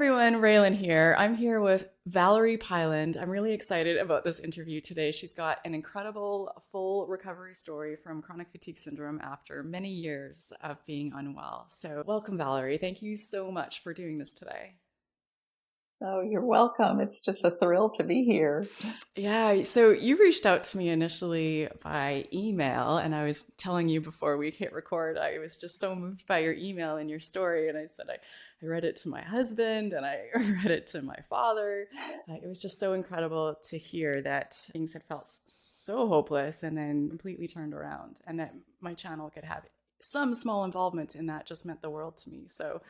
everyone, Raelan here. I'm here with Valerie Pyland. I'm really excited about this interview today. She's got an incredible full recovery story from chronic fatigue syndrome after many years of being unwell. So, welcome, Valerie. Thank you so much for doing this today. Oh, you're welcome. It's just a thrill to be here. Yeah, so you reached out to me initially by email, and I was telling you before we hit record, I was just so moved by your email and your story. And I said, I read it to my husband and I read it to my father. It was just so incredible to hear that things had felt so hopeless and then completely turned around, and that my channel could have some small involvement in that just meant the world to me. So,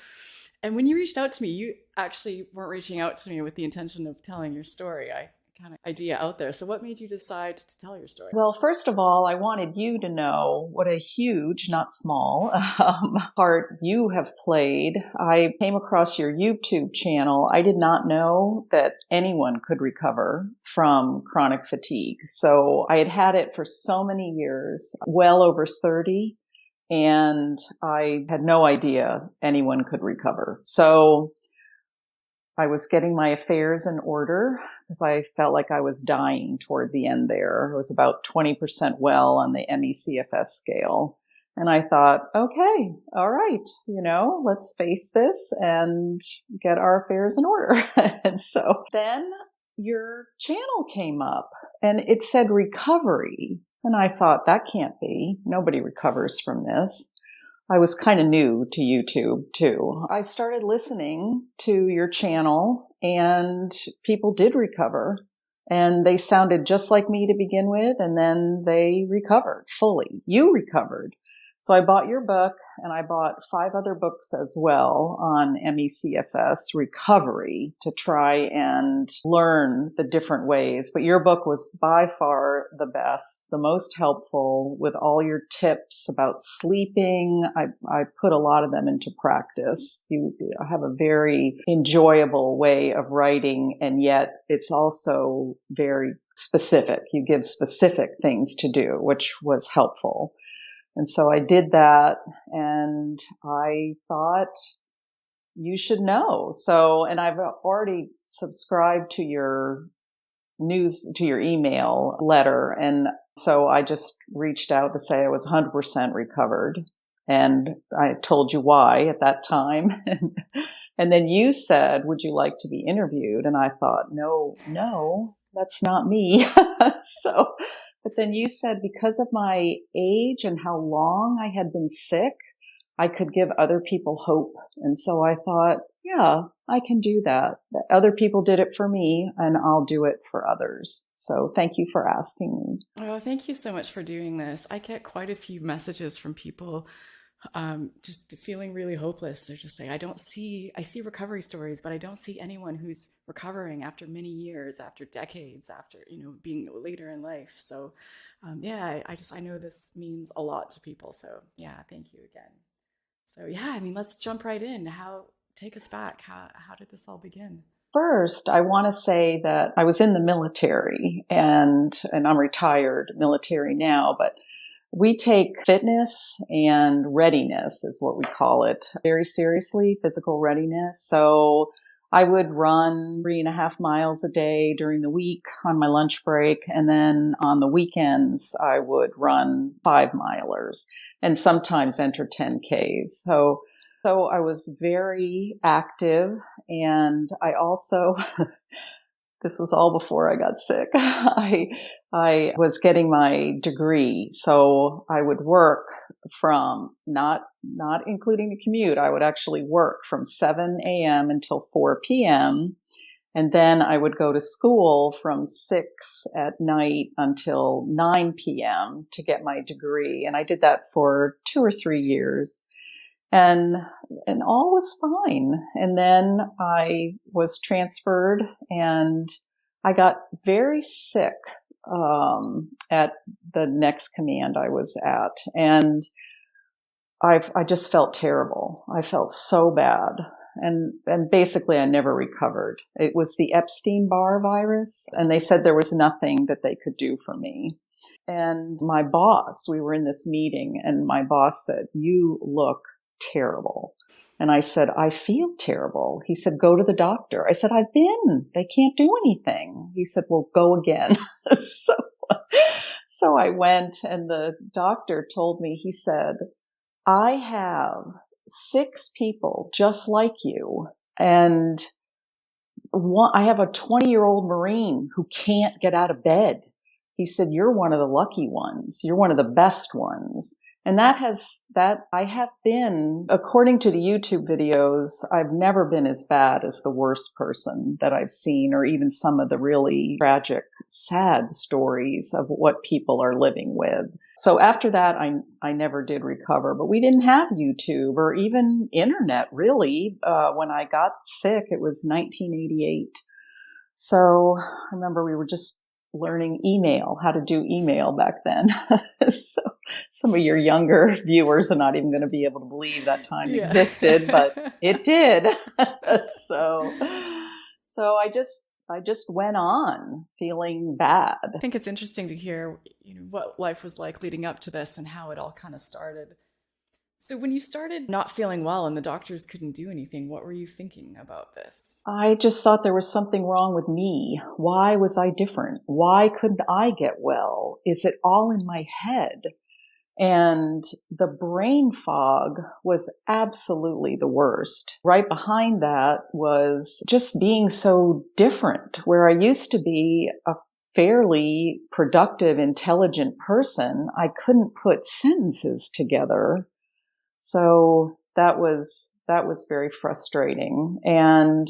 and when you reached out to me, you actually weren't reaching out to me with the intention of telling your story. I kind of idea out there. So what made you decide to tell your story? Well, first of all, I wanted you to know what a huge, not small, part you have played. I came across your YouTube channel. I did not know that anyone could recover from chronic fatigue. So I had had it for so many years, well over 30. And I had no idea anyone could recover. So I was getting my affairs in order because I felt like I was dying toward the end there. I was about 20% well on the ME-CFS scale. And I thought, okay, all right, let's face this and get our affairs in order. And so then your channel came up and it said recovery. And I thought, that can't be. Nobody recovers from this. I was kind of new to YouTube too. I started listening to your channel and people did recover, and they sounded just like me to begin with. And then they recovered fully. You recovered. So I bought your book, and I bought 5 other books as well on ME-CFS recovery to try and learn the different ways. But your book was by far the best, the most helpful, with all your tips about sleeping. I put a lot of them into practice. You have a very enjoyable way of writing, and yet it's also very specific. You give specific things to do, which was helpful. And so I did that, and I thought you should know. So, and I've already subscribed to your to your email letter. And so I just reached out to say I was 100% recovered. And I told you why at that time. And then you said, would you like to be interviewed? And I thought, no, that's not me. But then you said because of my age and how long I had been sick, I could give other people hope. And so I thought, yeah, I can do that. Other people did it for me, and I'll do it for others. So thank you for asking me. Oh, thank you so much for doing this. I get quite a few messages from people just feeling really hopeless. They're just saying, I see recovery stories, but I don't see anyone who's recovering after many years, after decades, after, being later in life. So, yeah, I know this means a lot to people. So yeah, thank you again. So yeah, let's jump right in. Take us back. How did this all begin? First, I want to say that I was in the military, and I'm retired military now, but we take fitness and readiness is what we call it very seriously, physical readiness. So I would run 3.5 miles a day during the week on my lunch break. And then on the weekends, I would run 5-milers and sometimes enter 10Ks. So I was very active. And I also, this was all before I got sick. I was getting my degree, so I would work from not including the commute. I would actually work from 7 a.m. until 4 p.m. And then I would go to school from 6 at night until 9 p.m. to get my degree. And I did that for 2 or 3 years. And all was fine. And then I was transferred, and I got very sick at the next command I was at. And I just felt terrible. I felt so bad. And basically I never recovered. It was the Epstein-Barr virus, and they said there was nothing that they could do for me. And my boss, we were in this meeting, and my boss said, "You look terrible." And I said, I feel terrible. He said, go to the doctor. I said, I've been. They can't do anything. He said, well, go again. So I went, and the doctor told me, he said, I have 6 people just like you, and I have a 20-year-old Marine who can't get out of bed. He said, you're one of the lucky ones. You're one of the best ones. And I have been, according to the YouTube videos, I've never been as bad as the worst person that I've seen, or even some of the really tragic, sad stories of what people are living with. So after that, I never did recover, but we didn't have YouTube or even internet, really. When I got sick, it was 1988. So I remember we were just learning how to do email back then. So some of your younger viewers are not even going to be able to believe that time existed, but it did. So I just went on feeling bad. I think it's interesting to hear, what life was like leading up to this and how it all kind of started. So when you started not feeling well and the doctors couldn't do anything, what were you thinking about this? I just thought there was something wrong with me. Why was I different? Why couldn't I get well? Is it all in my head? And the brain fog was absolutely the worst. Right behind that was just being so different, where I used to be a fairly productive, intelligent person. I couldn't put sentences together. So that was very frustrating. And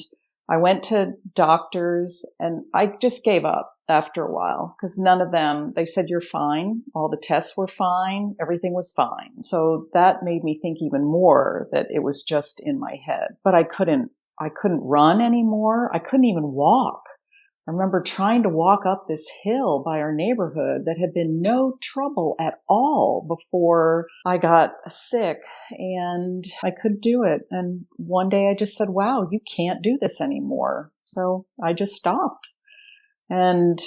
I went to doctors, and I just gave up after a while, because none of them, they said, you're fine. All the tests were fine. Everything was fine. So that made me think even more that it was just in my head. But I couldn't run anymore. I couldn't even walk. I remember trying to walk up this hill by our neighborhood that had been no trouble at all before I got sick, and I couldn't do it. And one day I just said, wow, you can't do this anymore. So I just stopped. And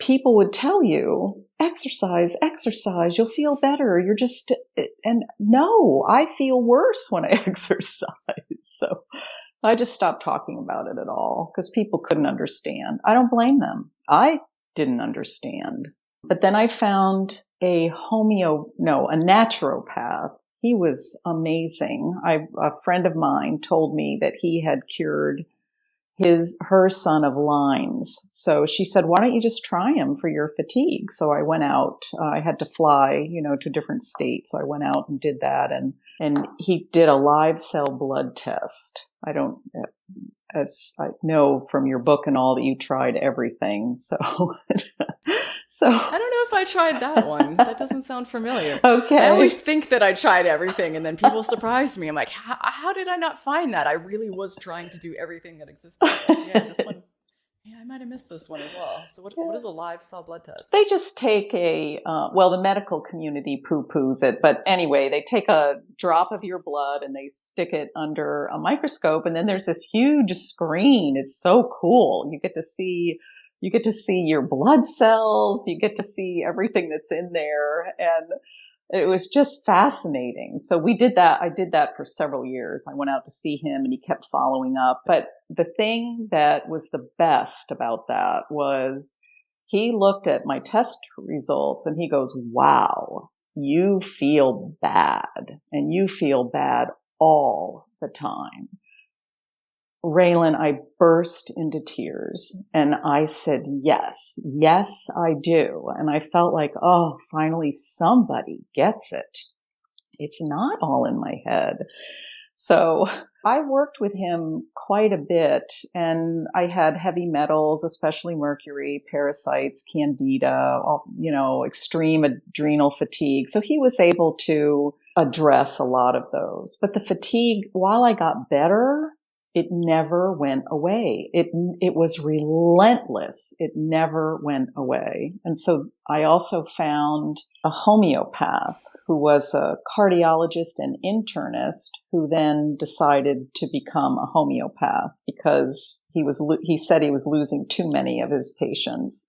people would tell you, exercise, you'll feel better. And no, I feel worse when I exercise. So I just stopped talking about it at all, because people couldn't understand. I don't blame them. I didn't understand. But then I found a naturopath. He was amazing. A friend of mine told me that he had cured her son of Lyme's. So she said, why don't you just try him for your fatigue? So I went out. I had to fly, to different states. So I went out and did that. And he did a live cell blood test. I know from your book and all that you tried everything. So I don't know if I tried that one. That doesn't sound familiar. Okay. I always think that I tried everything, and then people surprise me. I'm like, how did I not find that? I really was trying to do everything that existed. Yeah, this one. Yeah, I might have missed this one as well. So what is a live cell blood test? They just take the medical community poo-poos it. But anyway, they take a drop of your blood and they stick it under a microscope. And then there's this huge screen. It's so cool. You get to see your blood cells. You get to see everything that's in there. And it was just fascinating. So we did that. I did that for several years. I went out to see him and he kept following up. But the thing that was the best about that was he looked at my test results and he goes, wow, you feel bad, and you feel bad all the time. Raelan, I burst into tears and I said, yes, I do. And I felt like, oh, finally somebody gets it. It's not all in my head. So I worked with him quite a bit, and I had heavy metals, especially mercury, parasites, candida, extreme adrenal fatigue. So he was able to address a lot of those. But the fatigue, while I got better, it never went away. It was relentless. It never went away. And so I also found a homeopath who was a cardiologist and internist, who then decided to become a homeopath because he said he was losing too many of his patients.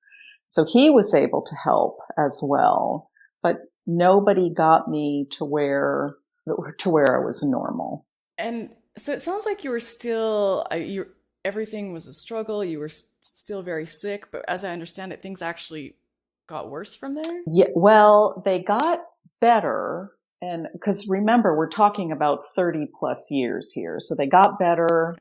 So he was able to help as well, but nobody got me to where I was normal. And So it sounds like you were still you everything was a struggle. You were still very sick, but as I understand it, things actually got worse from there. Yeah, well, they got better. And because remember, we're talking about 30 plus years here. So they got better.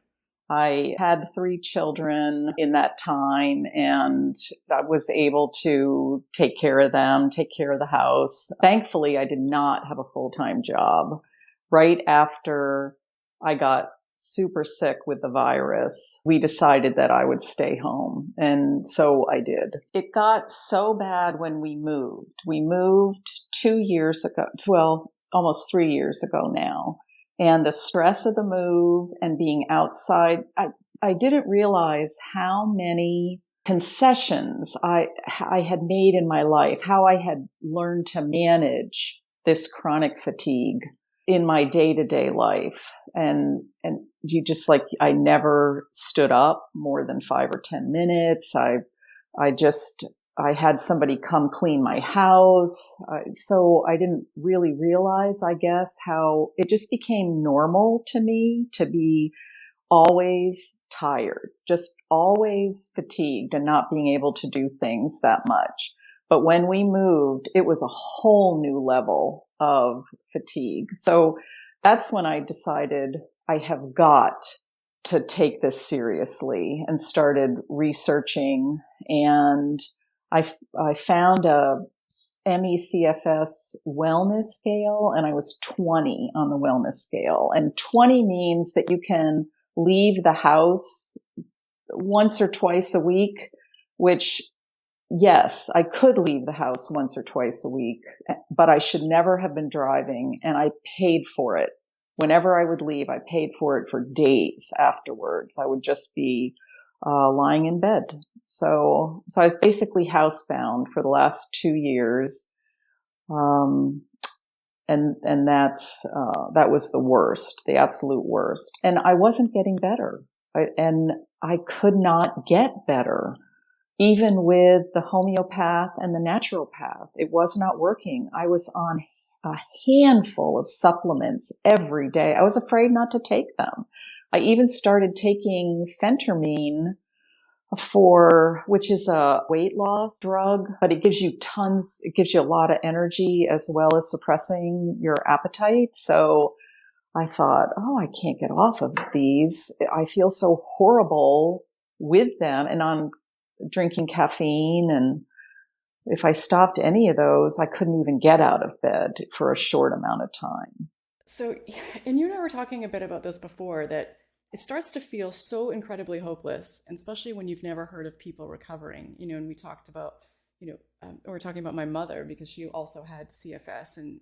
I had 3 children in that time, and I was able to take care of them, take care of the house. Thankfully, I did not have a full-time job. Right after I got super sick with the virus, we decided that I would stay home. And so I did. It got so bad when we moved. We moved 2 years ago, well, almost 3 years ago now. And the stress of the move and being outside, I didn't realize how many concessions I had made in my life, how I had learned to manage this chronic fatigue in my day-to-day life. And you just like, I never stood up more than 5 or 10 minutes. I had somebody come clean my house. So I didn't really realize, I guess, how it just became normal to me to be always tired, just always fatigued and not being able to do things that much. But when we moved, it was a whole new level of fatigue. So that's when I decided I have got to take this seriously and started researching. And I found a CFS wellness scale, and I was 20 on the wellness scale. And 20 means that you can leave the house once or twice a week, which, yes, I could leave the house once or twice a week, but I should never have been driving, and I paid for it. Whenever I would leave, I paid for it for days afterwards. I would just be lying in bed. So I was basically housebound for the last 2 years. And that was the worst, the absolute worst. And I wasn't getting better. And I could not get better. Even with the homeopath and the naturopath, it was not working. I was on a handful of supplements every day. I was afraid not to take them. I even started taking phentermine which is a weight loss drug, but it gives you a lot of energy as well as suppressing your appetite. So I thought, oh, I can't get off of these. I feel so horrible with them, and I'm drinking caffeine. And if I stopped any of those, I couldn't even get out of bed for a short amount of time. So, and you and I were talking a bit about this before, that it starts to feel so incredibly hopeless, and especially when you've never heard of people recovering. And we talked about, we were talking about my mother because she also had CFS and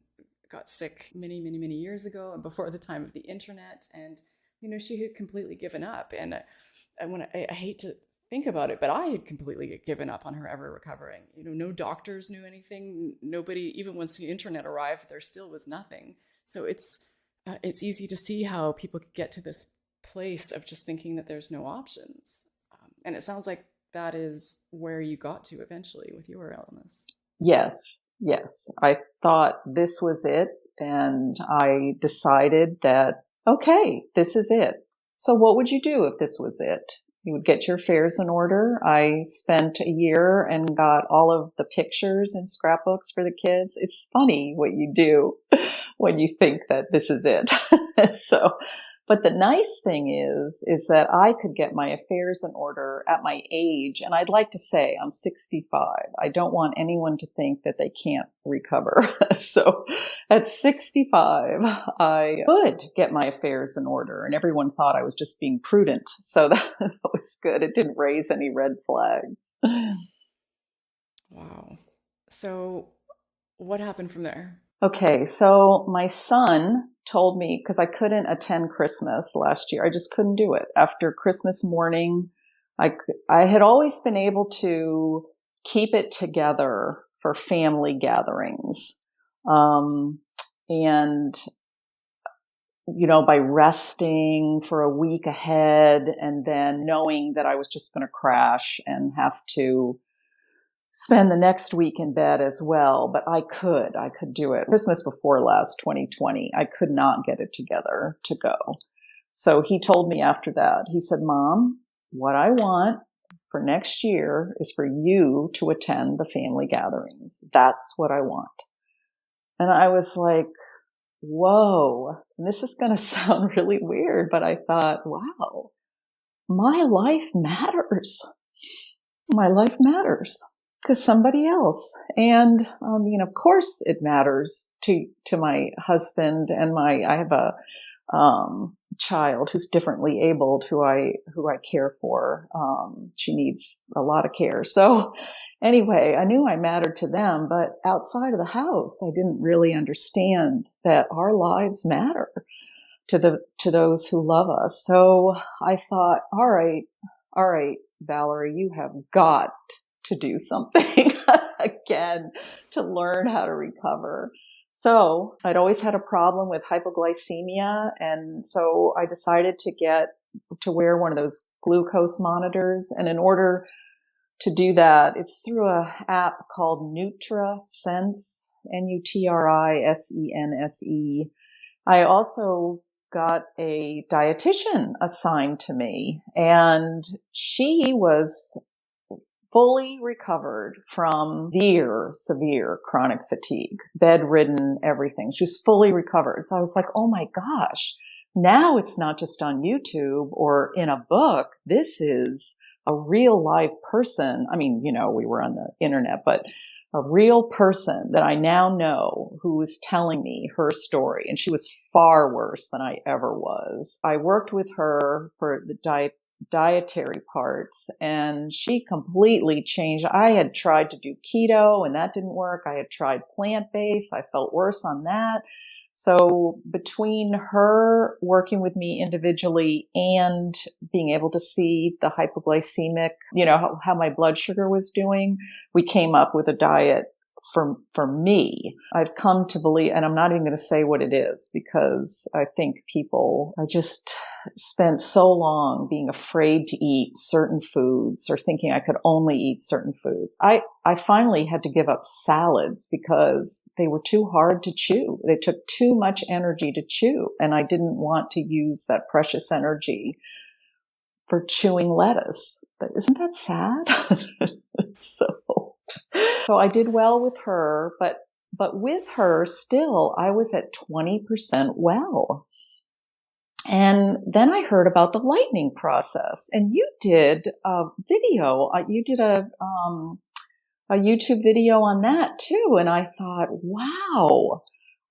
got sick many, many, many years ago and before the time of the internet. And, she had completely given up. And I hate to think about it, but I had completely given up on her ever recovering. No doctors knew anything. Nobody, even once the internet arrived, there still was nothing. So it's easy to see how people could get to this place of just thinking that there's no options. And it sounds like that is where you got to eventually with your illness. Yes. I thought this was it. And I decided that, okay, this is it. So what would you do if this was it? You would get your affairs in order. I spent a year and got all of the pictures and scrapbooks for the kids. It's funny what you do when you think that this is it. But the nice thing is that I could get my affairs in order at my age. And I'd like to say I'm 65. I don't want anyone to think that they can't recover. So at 65, I could get my affairs in order. And everyone thought I was just being prudent. So that was good. It didn't raise any red flags. Wow. So what happened from there? Okay, so my son told me, because I couldn't attend Christmas last year, I just couldn't do it. After Christmas morning, I had always been able to keep it together for family gatherings. And, by resting for a week ahead and then knowing that I was just going to crash and have to spend the next week in bed as well. But I could do it. Christmas before last, 2020, I could not get it together to go. So he told me after that, he said, Mom, what I want for next year is for you to attend the family gatherings. That's what I want. And I was like, whoa, and this is going to sound really weird, but I thought, wow, my life matters. My life matters to somebody else. And, of course it matters to my husband and I have a, child who's differently abled who I care for. She needs a lot of care. So anyway, I knew I mattered to them, but outside of the house, I didn't really understand that our lives matter to those who love us. So I thought, all right, Valerie, you have got to do something again to learn how to recover. So I'd always had a problem with hypoglycemia. And so I decided to wear one of those glucose monitors. And in order to do that, it's through an app called NutriSense, NutriSense. I also got a dietitian assigned to me, and she was fully recovered from severe chronic fatigue, bedridden, everything. She was fully recovered. So I was like, oh my gosh, now it's not just on YouTube or in a book. This is a real live person. I mean, we were on the internet, but a real person that I now know who was telling me her story. And she was far worse than I ever was. I worked with her for the dietary parts, and she completely changed. I had tried to do keto and that didn't work. I had tried plant-based. I felt worse on that. So between her working with me individually and being able to see the hypoglycemic, how my blood sugar was doing, we came up with a diet for me. I've come to believe, and I'm not even going to say what it is because I think I just spent so long being afraid to eat certain foods or thinking I could only eat certain foods. I finally had to give up salads because they were too hard to chew. They took too much energy to chew, and I didn't want to use that precious energy for chewing lettuce. But isn't that sad? So I did well with her, but with her still, I was at 20% well. And then I heard about the lightning process, and you did a video. You did a YouTube video on that too. And I thought, wow,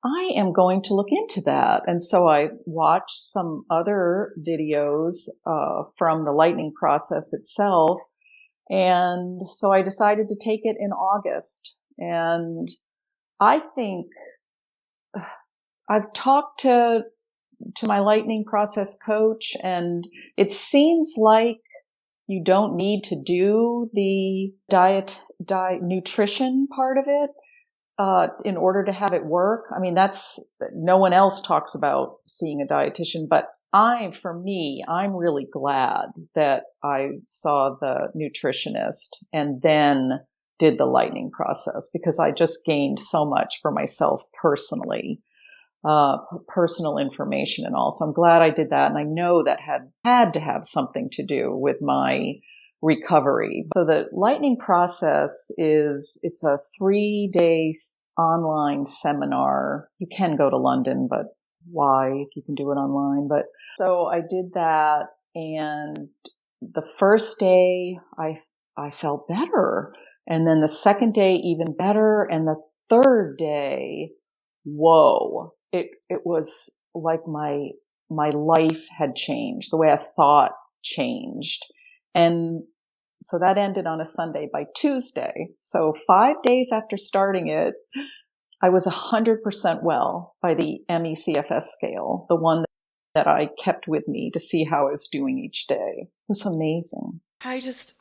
I am going to look into that. And so I watched some other videos from the lightning process itself. And so I decided to take it in August. And I think I've talked to my lightning process coach, and it seems like you don't need to do the diet nutrition part of it in order to have it work. I mean, no one else talks about seeing a dietitian, but for me, I'm really glad that I saw the nutritionist and then did the lightning process, because I just gained so much for myself personally, personal information and all. So I'm glad I did that. And I know that had to have something to do with my recovery. So the lightning process it's a 3-day online seminar. You can go to London, but why if you can do it online? But so I did that, and the first day I felt better, and then the second day even better, and the third day, whoa, it was like my life had changed, the way I thought changed. And so that ended on a Sunday. By Tuesday, so 5 days after starting it, I was 100% well by the ME-CFS scale, the one that I kept with me to see how I was doing each day. It was amazing. I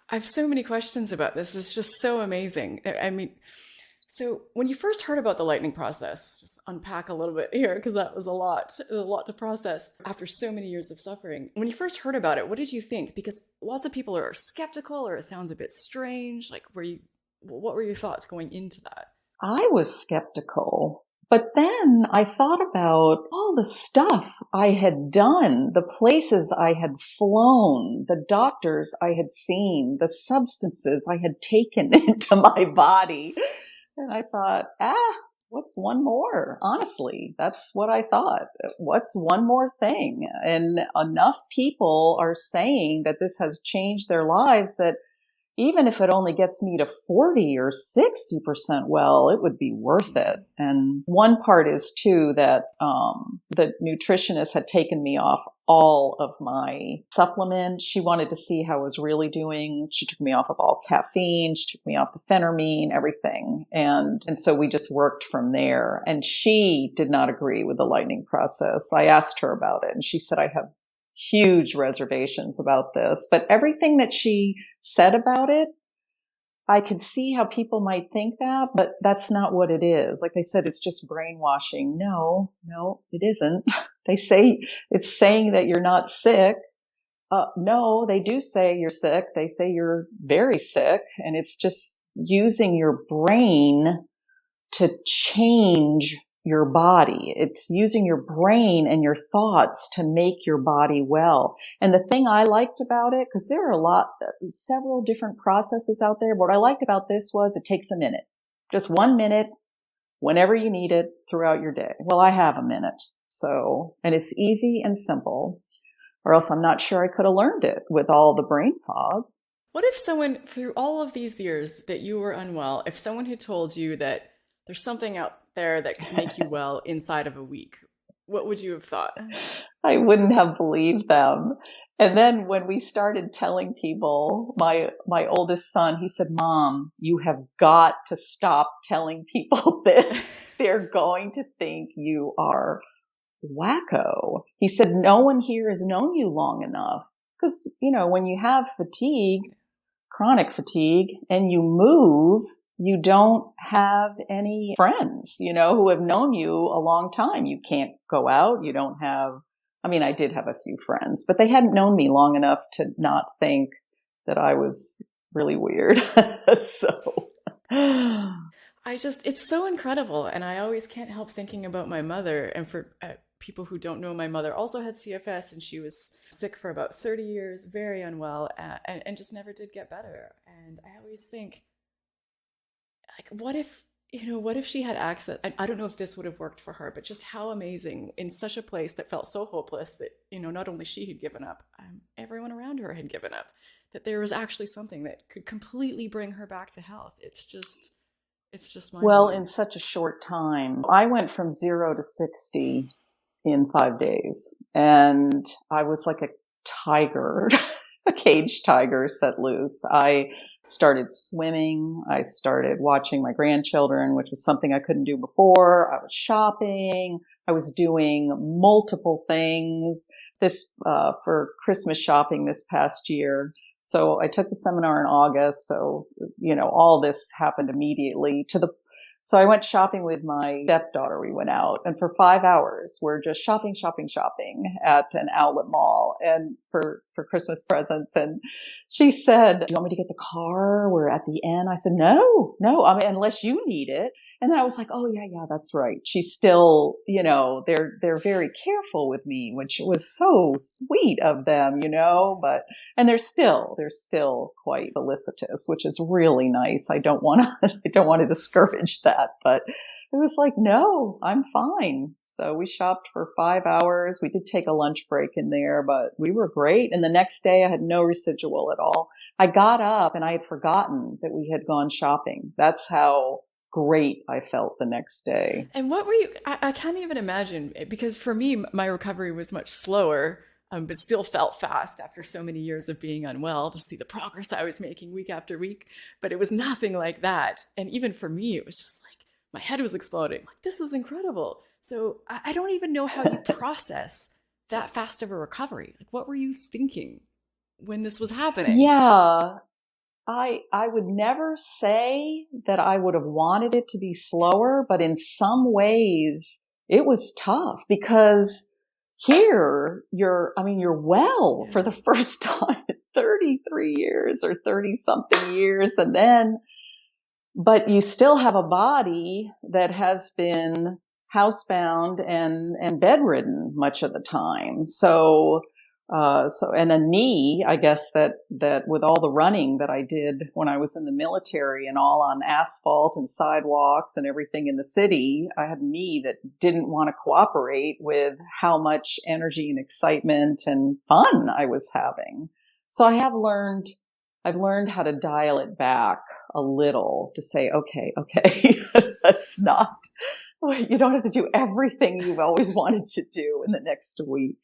have so many questions about this. It's just so amazing. I mean, so when you first heard about the lightning process, just unpack a little bit here, because that was a lot to process after so many years of suffering. When you first heard about it, what did you think? Because lots of people are skeptical, or it sounds a bit strange. Like, what were your thoughts going into that? I was skeptical But then I thought about all the stuff I had done, the places I had flown, the doctors I had seen, the substances I had taken into my body. And I thought, what's one more? Honestly, that's what I thought. What's one more thing? And enough people are saying that this has changed their lives that even if it only gets me to 40 or 60% well, it would be worth it. And one part is too that the nutritionist had taken me off all of my supplements. She wanted to see how I was really doing. She took me off of all caffeine. She took me off the phentermine, everything. And so we just worked from there. And she did not agree with the lightning process. I asked her about it and she said, I have huge reservations about this, but everything that she said about it, I could see how people might think that, but that's not what it is. Like I said, it's just brainwashing. No, it isn't. They say it's saying that you're not sick. No, they do say you're sick. They say you're very sick, and it's just using your brain to change your body. It's using your brain and your thoughts to make your body well. And the thing I liked about it, because there are several different processes out there, what I liked about this was it takes a minute. Just 1 minute, whenever you need it throughout your day. Well, I have a minute. And it's easy and simple, or else I'm not sure I could have learned it with all the brain fog. What if someone, through all of these years that you were unwell, if someone had told you that there's something out there that could make you well inside of a week, what would you have thought? I wouldn't have believed them. And then when we started telling people, my oldest son, he said, Mom, you have got to stop telling people this. They're going to think you are wacko. He said, no one here has known you long enough. Because, when you have fatigue, chronic fatigue, and you move, you don't have any friends, who have known you a long time. You can't go out. You don't have, I did have a few friends, but they hadn't known me long enough to not think that I was really weird. So it's so incredible. And I always can't help thinking about my mother. And for people who don't know, my mother also had CFS and she was sick for about 30 years, very unwell, and just never did get better. And I always think, like, what if she had access? I don't know if this would have worked for her, but just how amazing in such a place that felt so hopeless that, not only she had given up, everyone around her had given up, that there was actually something that could completely bring her back to health. It's just mind-blowing. Well, in such a short time, I went from 0 to 60 in 5 days, and I was like a tiger, a caged tiger set loose. I started swimming. I started watching my grandchildren, which was something I couldn't do before. I was shopping. I was doing multiple things for Christmas shopping this past year. So I took the seminar in August. So, all this happened immediately so I went shopping with my stepdaughter. We went out, and for 5 hours, we're just shopping at an outlet mall and for Christmas presents. And she said, do you want me to get the car? We're at the end. I said, no, unless you need it. And then I was like, oh yeah, that's right. She's still, they're very careful with me, which was so sweet of them, and they're still quite solicitous, which is really nice. I don't want to discourage that, but it was like, no, I'm fine. So we shopped for 5 hours. We did take a lunch break in there, but we were great. And the next day I had no residual at all. I got up and I had forgotten that we had gone shopping. That's how great I felt the next day. And what were you, I can't even imagine, because for me, my recovery was much slower, but still felt fast after so many years of being unwell to see the progress I was making week after week. But it was nothing like that. And even for me, it was just like, my head was exploding. Like, this is incredible. So I don't even know how you process that fast of a recovery. Like, what were you thinking when this was happening? Yeah. I would never say that I would have wanted it to be slower, but in some ways it was tough because here you're well for the first time in 33 years or 30 something years. But you still have a body that has been housebound and bedridden much of the time. And a knee, I guess that with all the running that I did when I was in the military and all on asphalt and sidewalks and everything in the city, I had a knee that didn't want to cooperate with how much energy and excitement and fun I was having. So I've learned how to dial it back a little to say, okay, that's not, you don't have to do everything you've always wanted to do in the next week.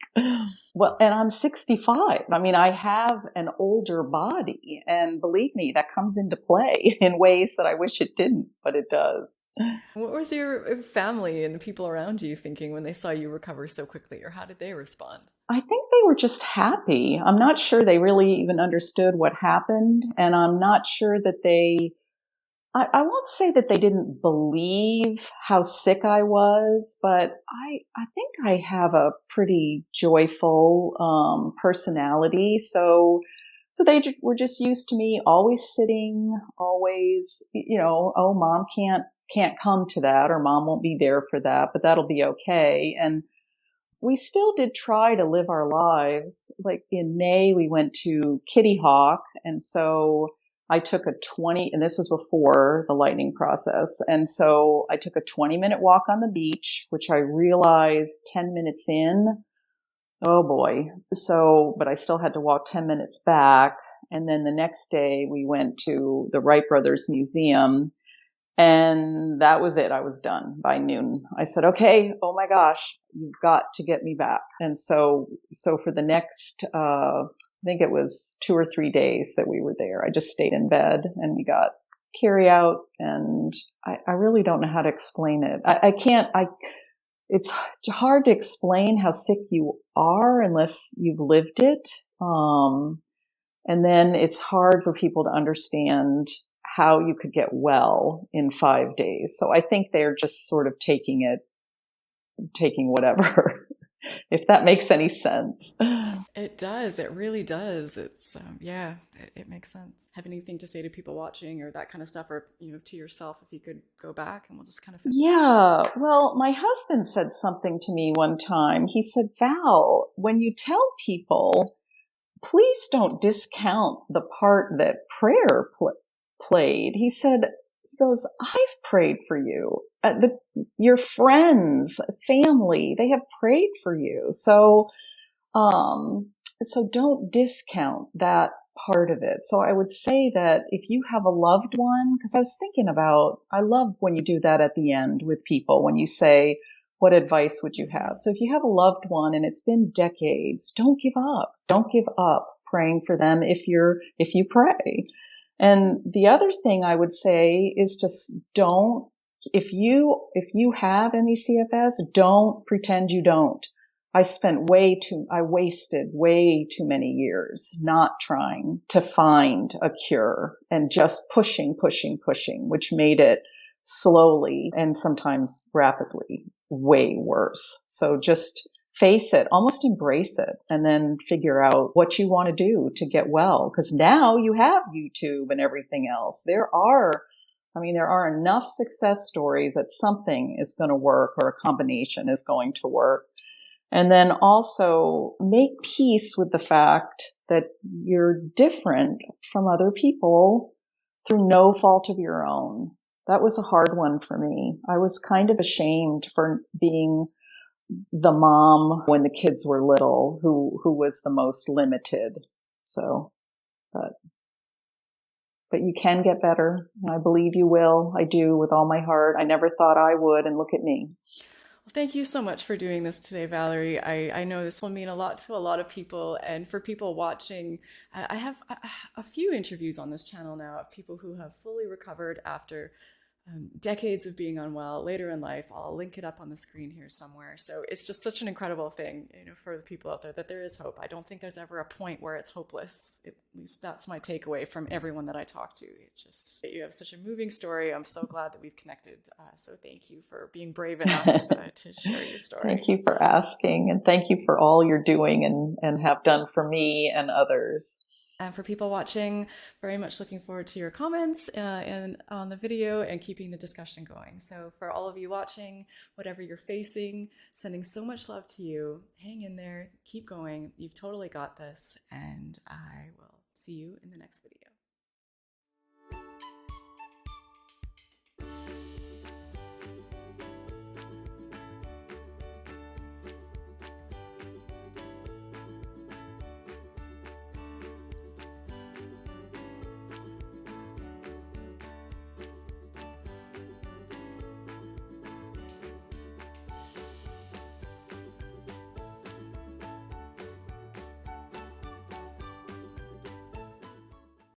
Well, and I'm 65. I mean, I have an older body, and believe me, that comes into play in ways that I wish it didn't, but it does. What was your family and the people around you thinking when they saw you recover so quickly, or how did they respond? I think they were just happy. I'm not sure they really even understood what happened, and I'm not sure that I won't say that they didn't believe how sick I was, but I think I have a pretty joyful personality. So they were just used to me always sitting, always, oh, mom can't come to that, or mom won't be there for that, but that'll be okay. And we still did try to live our lives. Like in May, we went to Kitty Hawk, and so I took and this was before the lightning process. And so I took a 20-minute walk on the beach, which I realized 10 minutes in, oh boy. But I still had to walk 10 minutes back. And then the next day we went to the Wright Brothers Museum, and that was it. I was done by noon. I said, okay, oh my gosh, you've got to get me back. And so for the next, I think it was 2 or 3 days that we were there, I just stayed in bed, and we got carry out, and I really don't know how to explain it. It's hard to explain how sick you are unless you've lived it. And then it's hard for people to understand how you could get well in 5 days. So I think they're just sort of taking whatever, if that makes any sense. It does. It really does. It's, yeah, it makes sense. Have anything to say to people watching or that kind of stuff, or, to yourself, if you could go back, and we'll just kind of. Yeah. Well, my husband said something to me one time. He said, Val, when you tell people, please don't discount the part that prayer played. He goes, I've prayed for you. Your friends, family, they have prayed for you. So don't discount that part of it. So I would say that if you have a loved one, because I was thinking I love when you do that at the end with people, when you say, what advice would you have? So if you have a loved one and it's been decades, don't give up. Don't give up praying for them if you pray. And the other thing I would say is just don't, if you have any CFS, don't pretend you don't. I wasted way too many years not trying to find a cure and just pushing, which made it slowly and sometimes rapidly way worse. So just face it, almost embrace it, and then figure out what you want to do to get well. Because now you have YouTube and everything else. There are enough success stories that something is going to work, or a combination is going to work. And then also make peace with the fact that you're different from other people through no fault of your own. That was a hard one for me. I was kind of ashamed for being the mom when the kids were little who was the most limited. So, but you can get better. And I believe you will. I do, with all my heart. I never thought I would, and look at me. Well, thank you so much for doing this today, Valerie. I know this will mean a lot to a lot of people. And for people watching, I have a few interviews on this channel now of people who have fully recovered after decades of being unwell later in life. I'll link it up on the screen here somewhere. So it's just such an incredible thing, for the people out there, that there is hope. I don't think there's ever a point where it's hopeless. At least that's my takeaway from everyone that I talk to. It's just, you have such a moving story. I'm so glad that we've connected. So thank you for being brave enough to share your story. Thank you for asking, and thank you for all you're doing and have done for me and others. And for people watching, very much looking forward to your comments and on the video and keeping the discussion going. So for all of you watching, whatever you're facing, sending so much love to you. Hang in there, keep going. You've totally got this, and I will see you in the next video.